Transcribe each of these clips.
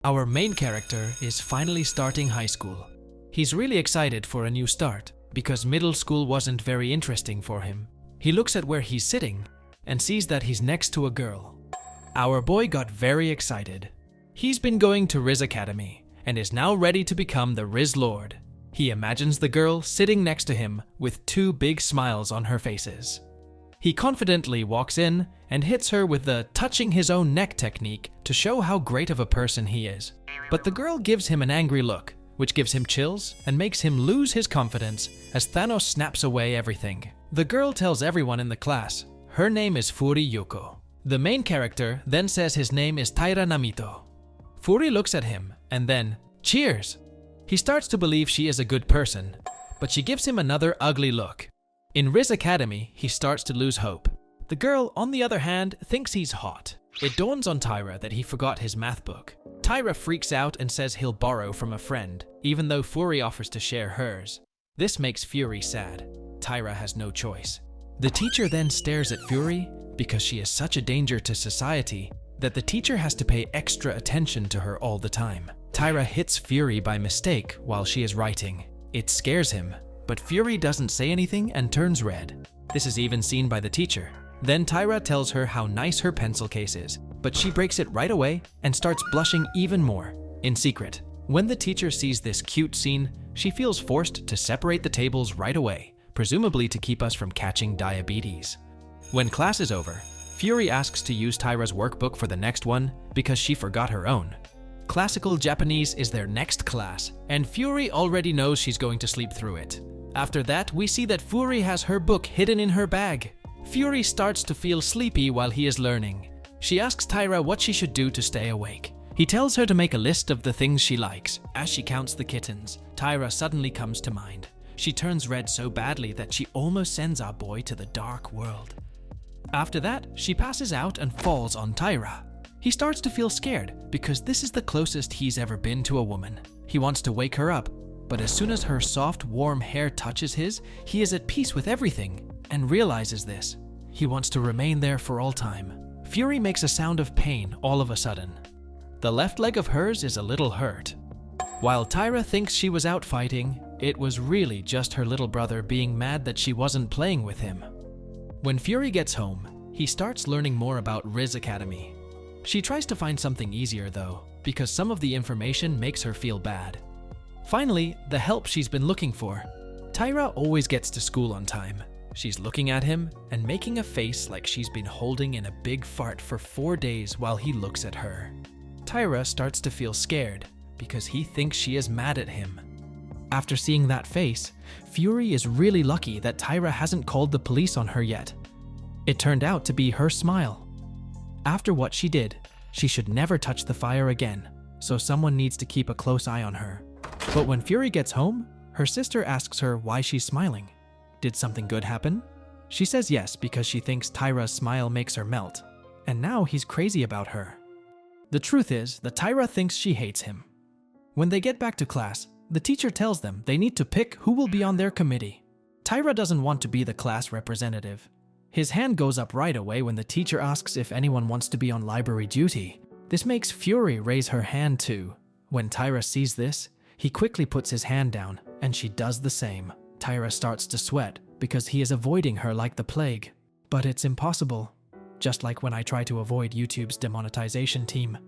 Our main character is finally starting high school. He's really excited for a new start because middle school wasn't very interesting for him. He looks at where he's sitting and sees that he's next to a girl. Our boy got very excited. He's been going to Riz Academy and is now ready to become the Riz Lord. He imagines the girl sitting next to him with two big smiles on her faces. He confidently walks in and hits her with the touching his own neck technique to show how great of a person he is. But the girl gives him an angry look, which gives him chills and makes him lose his confidence as Thanos snaps away everything. The girl tells everyone in the class her name is Furi Yuko. The main character then says his name is Taira Namito. Furi looks at him and then, cheers! He starts to believe she is a good person, but she gives him another ugly look. In Riz Academy, he starts to lose hope. The girl, on the other hand, thinks he's hot. It dawns on Taira that he forgot his math book. Taira freaks out and says he'll borrow from a friend, even though Furi offers to share hers. This makes Furi sad. Taira has no choice. The teacher then stares at Furi because she is such a danger to society that the teacher has to pay extra attention to her all the time. Taira hits Furi by mistake while she is writing. It scares him, but Furi doesn't say anything and turns red. This is even seen by the teacher. Then Taira tells her how nice her pencil case is, but she breaks it right away and starts blushing even more, in secret. When the teacher sees this cute scene, she feels forced to separate the tables right away, presumably to keep us from catching diabetes. When class is over, Furi asks to use Taira's workbook for the next one because she forgot her own. Classical Japanese is their next class, and Furi already knows she's going to sleep through it. After that, we see that Furi has her book hidden in her bag. Furi starts to feel sleepy while he is learning. She asks Taira what she should do to stay awake. He tells her to make a list of the things she likes. As she counts the kittens, Taira suddenly comes to mind. She turns red so badly that she almost sends our boy to the dark world. After that, she passes out and falls on Taira. He starts to feel scared because this is the closest he's ever been to a woman. He wants to wake her up, but as soon as her soft, warm hair touches his, he is at peace with everything and realizes this. He wants to remain there for all time. Furi makes a sound of pain all of a sudden. The left leg of hers is a little hurt. While Taira thinks she was out fighting, it was really just her little brother being mad that she wasn't playing with him. When Furi gets home, he starts learning more about Riz Academy. She tries to find something easier though, because some of the information makes her feel bad. Finally, the help she's been looking for. Taira always gets to school on time. She's looking at him and making a face like she's been holding in a big fart for 4 days while he looks at her. Taira starts to feel scared because he thinks she is mad at him. After seeing that face, Furi is really lucky that Taira hasn't called the police on her yet. It turned out to be her smile. After what she did, she should never touch the fire again, so someone needs to keep a close eye on her. But when Furi gets home, her sister asks her why she's smiling. Did something good happen? She says yes because she thinks Taira's smile makes her melt, and now he's crazy about her. The truth is that Taira thinks she hates him. When they get back to class, the teacher tells them they need to pick who will be on their committee. Taira doesn't want to be the class representative. His hand goes up right away when the teacher asks if anyone wants to be on library duty. This makes Furi raise her hand too. When Taira sees this, he quickly puts his hand down, and she does the same. Taira starts to sweat because he is avoiding her like the plague. But it's impossible, just like when I try to avoid YouTube's demonetization team.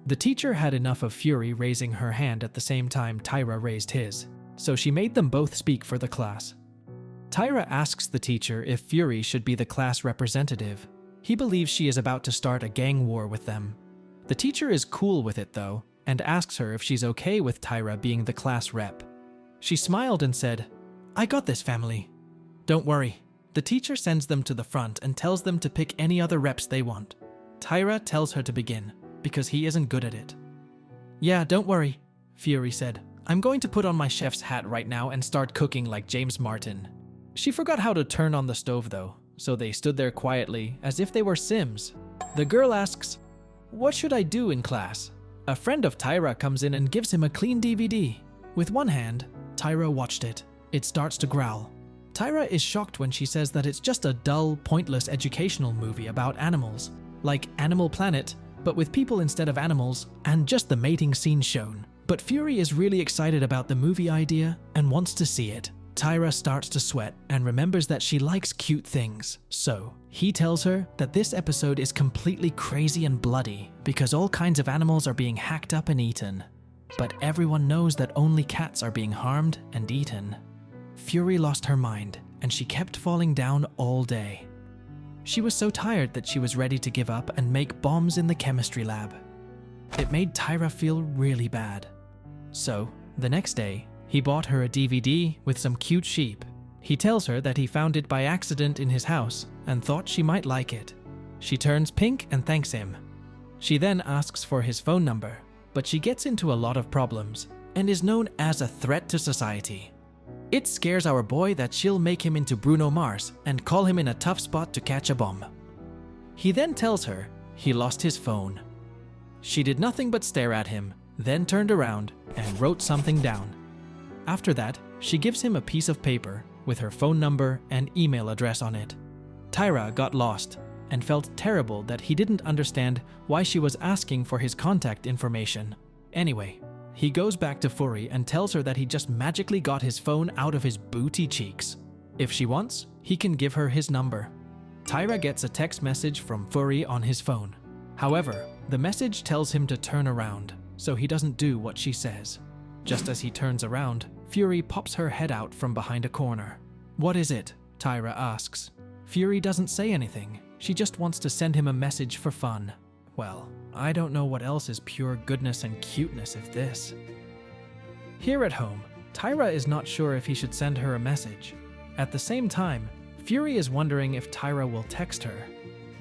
The teacher had enough of Furi raising her hand at the same time Taira raised his, so she made them both speak for the class. Taira asks the teacher if Furi should be the class representative. He believes she is about to start a gang war with them. The teacher is cool with it though, and asks her if she's okay with Taira being the class rep. She smiled and said, "I got this, family. Don't worry." The teacher sends them to the front and tells them to pick any other reps they want. Taira tells her to begin, because he isn't good at it. "Yeah, don't worry," Furi said. "I'm going to put on my chef's hat right now and start cooking like James Martin." She forgot how to turn on the stove though, so they stood there quietly as if they were Sims. The girl asks, "What should I do in class?" A friend of Taira comes in and gives him a clean DVD. With one hand, Taira watched it. It starts to growl. Taira is shocked when she says that it's just a dull, pointless educational movie about animals, like Animal Planet, but with people instead of animals, and just the mating scene shown. But Fury is really excited about the movie idea and wants to see it. Tyra starts to sweat and remembers that she likes cute things. So, he tells her that this episode is completely crazy and bloody because all kinds of animals are being hacked up and eaten. But everyone knows that only cats are being harmed and eaten. Fury lost her mind and she kept falling down all day. She was so tired that she was ready to give up and make bombs in the chemistry lab. It made Tyra feel really bad. So, the next day, he bought her a DVD with some cute sheep. He tells her that he found it by accident in his house and thought she might like it. She turns pink and thanks him. She then asks for his phone number, but she gets into a lot of problems and is known as a threat to society. It scares our boy that she'll make him into Bruno Mars and call him in a tough spot to catch a bomb. He then tells her he lost his phone. She did nothing but stare at him, then turned around and wrote something down. After that, she gives him a piece of paper with her phone number and email address on it. Tyra got lost and felt terrible that he didn't understand why she was asking for his contact information. Anyway, he goes back to Fury and tells her that he just magically got his phone out of his booty cheeks. If she wants, he can give her his number. Tyra gets a text message from Fury on his phone. However, the message tells him to turn around, so he doesn't do what she says. Just as he turns around, Fury pops her head out from behind a corner. "What is it?" Tyra asks. Fury doesn't say anything. She just wants to send him a message for fun. Well, I don't know what else is pure goodness and cuteness if this. Here at home, Tyra is not sure if he should send her a message. At the same time, Fury is wondering if Tyra will text her.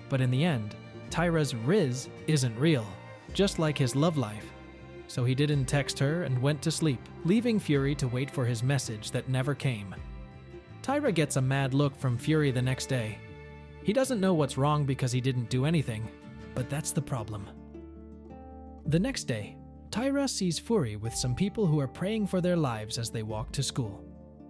But in the end, Tyra's Riz isn't real, just like his love life. So he didn't text her and went to sleep, leaving Fury to wait for his message that never came. Tyra gets a mad look from Fury the next day. He doesn't know what's wrong because he didn't do anything, but that's the problem. The next day, Tyra sees Fury with some people who are praying for their lives as they walk to school.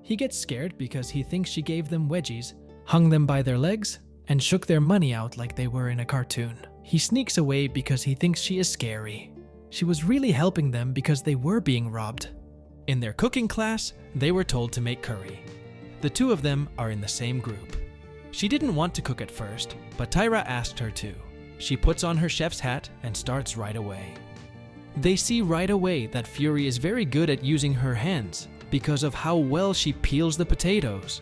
He gets scared because he thinks she gave them wedgies, hung them by their legs, and shook their money out like they were in a cartoon. He sneaks away because he thinks she is scary. She was really helping them because they were being robbed. In their cooking class, they were told to make curry. The two of them are in the same group. She didn't want to cook at first, but Tyra asked her to. She puts on her chef's hat and starts right away. They see right away that Fury is very good at using her hands because of how well she peels the potatoes.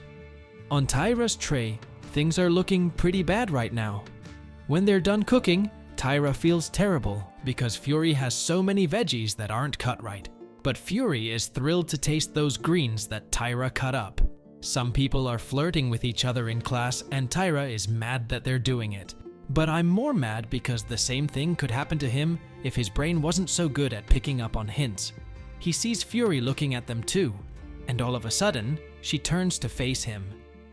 On Tyra's tray, things are looking pretty bad right now. When they're done cooking, Tyra feels terrible because Fury has so many veggies that aren't cut right. But Fury is thrilled to taste those greens that Tyra cut up. Some people are flirting with each other in class and Tyra is mad that they're doing it. But I'm more mad because the same thing could happen to him if his brain wasn't so good at picking up on hints. He sees Fury looking at them too, and all of a sudden, she turns to face him.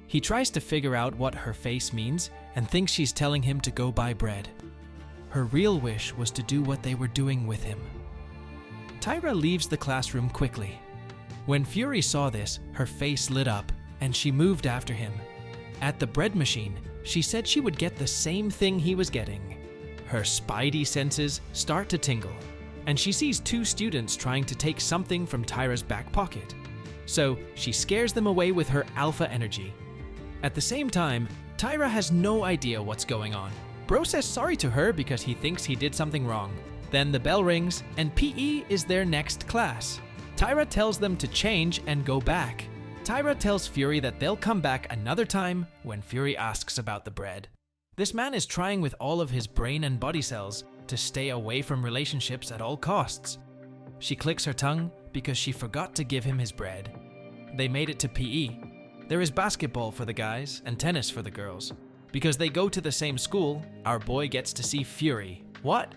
He tries to figure out what her face means and thinks she's telling him to go buy bread. Her real wish was to do what they were doing with him. Tyra leaves the classroom quickly. When Fury saw this, her face lit up and she moved after him. At the bread machine, she said she would get the same thing he was getting. Her spidey senses start to tingle, and she sees two students trying to take something from Tyra's back pocket. So she scares them away with her alpha energy. At the same time, Tyra has no idea what's going on. Bro says sorry to her because he thinks he did something wrong. Then the bell rings, and PE is their next class. Tyra tells them to change and go back. Tyra tells Fury that they'll come back another time when Fury asks about the bread. This man is trying with all of his brain and body cells to stay away from relationships at all costs. She clicks her tongue because she forgot to give him his bread. They made it to PE. There is basketball for the guys and tennis for the girls. Because they go to the same school, our boy gets to see Fury. What?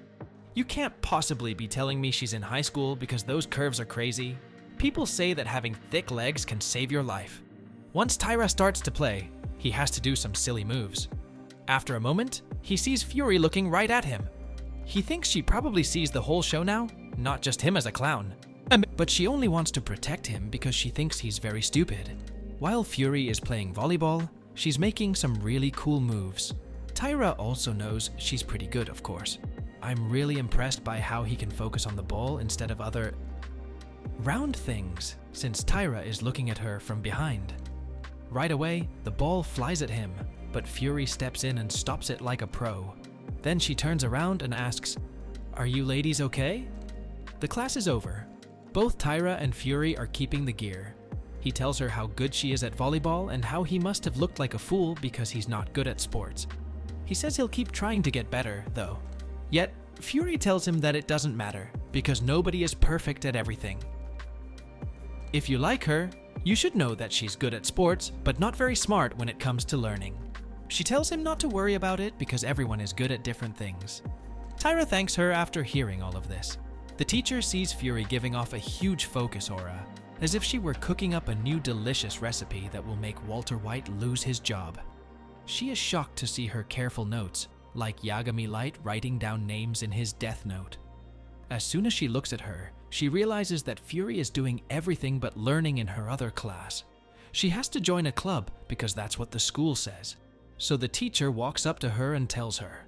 You can't possibly be telling me she's in high school because those curves are crazy. People say that having thick legs can save your life. Once Tyra starts to play, he has to do some silly moves. After a moment, he sees Fury looking right at him. He thinks she probably sees the whole show now, not just him as a clown. But she only wants to protect him because she thinks he's very stupid. While Fury is playing volleyball, she's making some really cool moves. Tyra also knows she's pretty good, of course. I'm really impressed by how he can focus on the ball instead of other round things, since Tyra is looking at her from behind. Right away, the ball flies at him, but Fury steps in and stops it like a pro. Then she turns around and asks, "Are you ladies okay?" The class is over. Both Tyra and Fury are keeping the gear. He tells her how good she is at volleyball and how he must have looked like a fool because he's not good at sports. He says he'll keep trying to get better, though. Yet, Fury tells him that it doesn't matter, because nobody is perfect at everything. If you like her, you should know that she's good at sports, but not very smart when it comes to learning. She tells him not to worry about it because everyone is good at different things. Tyra thanks her after hearing all of this. The teacher sees Fury giving off a huge focus aura, as if she were cooking up a new delicious recipe that will make Walter White lose his job. She is shocked to see her careful notes, like Yagami Light writing down names in his death note. As soon as she looks at her, she realizes that Fury is doing everything but learning in her other class. She has to join a club because that's what the school says. So the teacher walks up to her and tells her.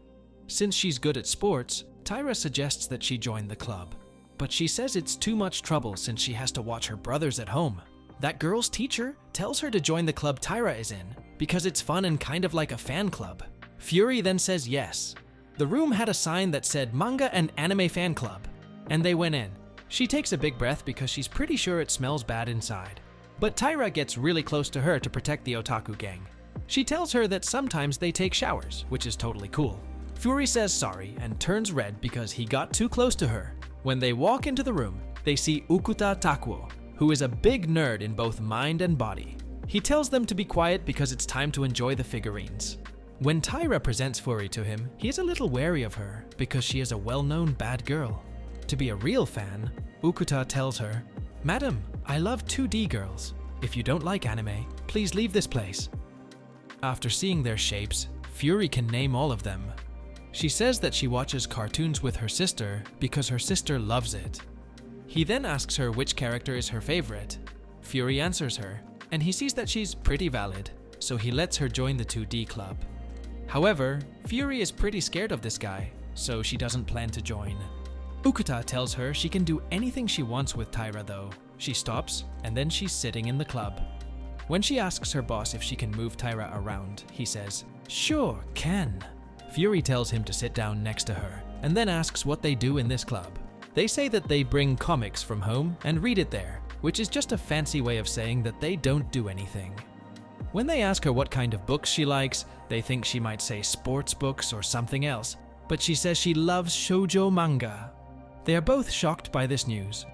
Since she's good at sports, Tyra suggests that she join the club. But she says it's too much trouble since she has to watch her brothers at home. That girl's teacher tells her to join the club Tyra is in because it's fun and kind of like a fan club. Fury then says yes. The room had a sign that said Manga and Anime Fan Club, and they went in. She takes a big breath because she's pretty sure it smells bad inside. But Tyra gets really close to her to protect the otaku gang. She tells her that sometimes they take showers, which is totally cool. Fury says sorry and turns red because he got too close to her. When they walk into the room, they see Ukuta Takuo, who is a big nerd in both mind and body. He tells them to be quiet because it's time to enjoy the figurines. When Tyra presents Fury to him, he is a little wary of her because she is a well-known bad girl. To be a real fan, Ukuta tells her, "Madam, I love 2D girls. If you don't like anime, please leave this place." After seeing their shapes, Fury can name all of them. She says that she watches cartoons with her sister because her sister loves it. He then asks her which character is her favorite. Fury answers her, and he sees that she's pretty valid, so he lets her join the 2D club. However, Fury is pretty scared of this guy, so she doesn't plan to join. Ukuta tells her she can do anything she wants with Tyra though. She stops, and then she's sitting in the club. When she asks her boss if she can move Tyra around, he says, "Sure, can." Fury tells him to sit down next to her, and then asks what they do in this club. They say that they bring comics from home and read it there, which is just a fancy way of saying that they don't do anything. When they ask her what kind of books she likes, they think she might say sports books or something else, but she says she loves shoujo manga. They are both shocked by this news.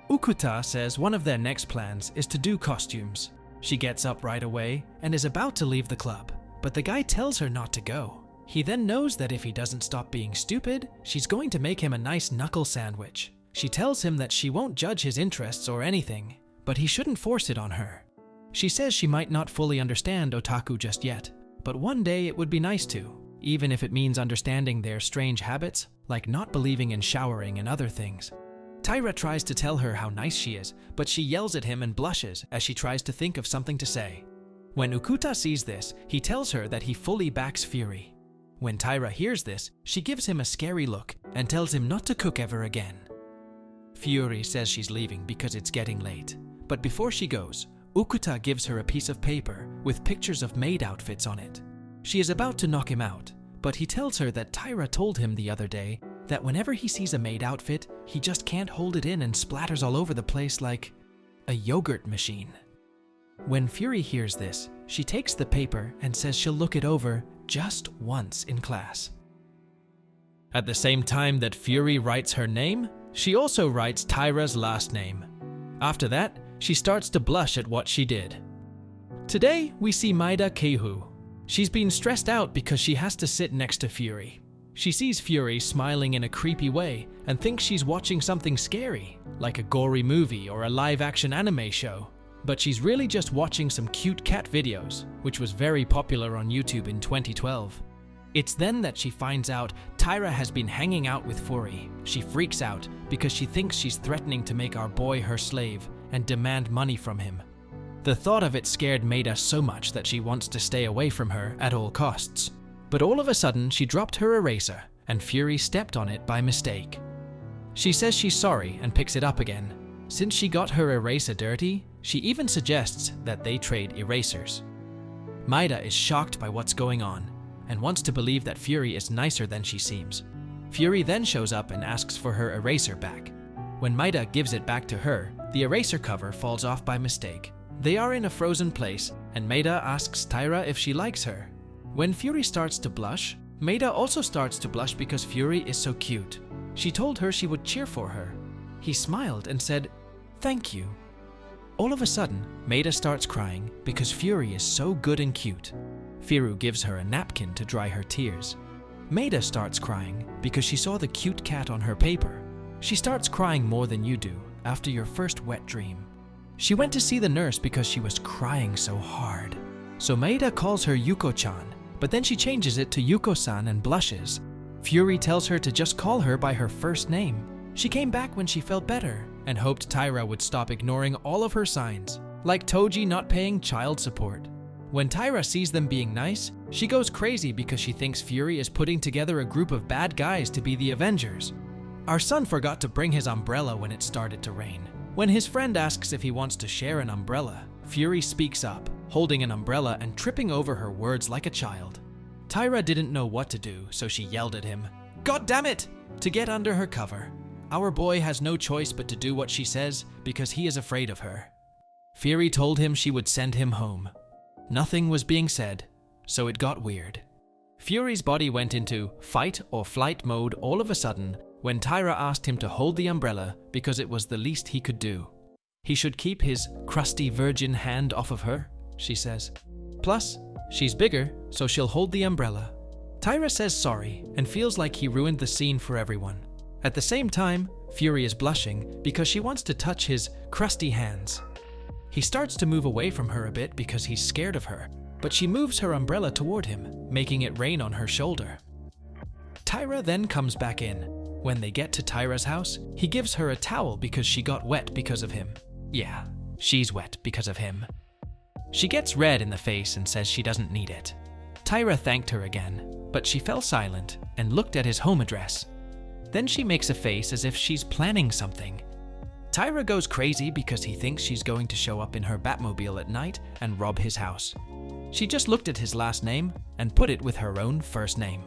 Ukuta says one of their next plans is to do costumes. She gets up right away and is about to leave the club, but the guy tells her not to go. He then knows that if he doesn't stop being stupid, she's going to make him a nice knuckle sandwich. She tells him that she won't judge his interests or anything, but he shouldn't force it on her. She says she might not fully understand otaku just yet, but one day it would be nice to, even if it means understanding their strange habits, like not believing in showering and other things. Tyra tries to tell her how nice she is, but she yells at him and blushes as she tries to think of something to say. When Ukuta sees this, he tells her that he fully backs Fury. When Tyra hears this, she gives him a scary look and tells him not to cook ever again. Fury says she's leaving because it's getting late, but before she goes, Ukuta gives her a piece of paper with pictures of maid outfits on it. She is about to knock him out, but he tells her that Tyra told him the other day that whenever he sees a maid outfit, he just can't hold it in and splatters all over the place like a yogurt machine. When Fury hears this, she takes the paper and says she'll look it over just once in class. At the same time that Fury writes her name, she also writes Tyra's last name. After that, she starts to blush at what she did. Today, we see Maeda Keihu. She's been stressed out because she has to sit next to Fury. She sees Fury smiling in a creepy way and thinks she's watching something scary, like a gory movie or a live-action anime show. But she's really just watching some cute cat videos, which was very popular on YouTube in 2012. It's then that she finds out Tyra has been hanging out with Fury. She freaks out because she thinks she's threatening to make our boy her slave and demand money from him. The thought of it scared Maeda so much that she wants to stay away from her at all costs. But all of a sudden, she dropped her eraser, and Fury stepped on it by mistake. She says she's sorry and picks it up again. Since she got her eraser dirty, she even suggests that they trade erasers. Maida is shocked by what's going on and wants to believe that Fury is nicer than she seems. Fury then shows up and asks for her eraser back. When Maida gives it back to her, the eraser cover falls off by mistake. They are in a frozen place, and Maida asks Tyra if she likes her. When Fury starts to blush, Maida also starts to blush because Fury is so cute. She told her she would cheer for her. He smiled and said, "Thank you." All of a sudden, Maida starts crying because Fury is so good and cute. Firu gives her a napkin to dry her tears. Maida starts crying because she saw the cute cat on her paper. She starts crying more than you do after your first wet dream. She went to see the nurse because she was crying so hard. So Maida calls her Yuko-chan, but then she changes it to Yuko-san and blushes. Fury tells her to just call her by her first name. She came back when she felt better and hoped Tyra would stop ignoring all of her signs, like Toji not paying child support. When Tyra sees them being nice, she goes crazy because she thinks Fury is putting together a group of bad guys to be the Avengers. Our son forgot to bring his umbrella when it started to rain. When his friend asks if he wants to share an umbrella, Fury speaks up, holding an umbrella and tripping over her words like a child. Tyra didn't know what to do, so she yelled at him, "God damn it!" to get under her cover. Our boy has no choice but to do what she says because he is afraid of her. Fury told him she would send him home. Nothing was being said, so it got weird. Fury's body went into fight or flight mode all of a sudden when Tyra asked him to hold the umbrella because it was the least he could do. He should keep his crusty virgin hand off of her, she says. Plus, she's bigger, so she'll hold the umbrella. Tyra says sorry and feels like he ruined the scene for everyone. At the same time, Fury is blushing because she wants to touch his crusty hands. He starts to move away from her a bit because he's scared of her, but she moves her umbrella toward him, making it rain on her shoulder. Tyra then comes back in. When they get to Tyra's house, he gives her a towel because she got wet because of him. Yeah, she's wet because of him. She gets red in the face and says she doesn't need it. Tyra thanked her again, but she fell silent and looked at his home address. Then she makes a face as if she's planning something. Tyra goes crazy because he thinks she's going to show up in her Batmobile at night and rob his house. She just looked at his last name and put it with her own first name.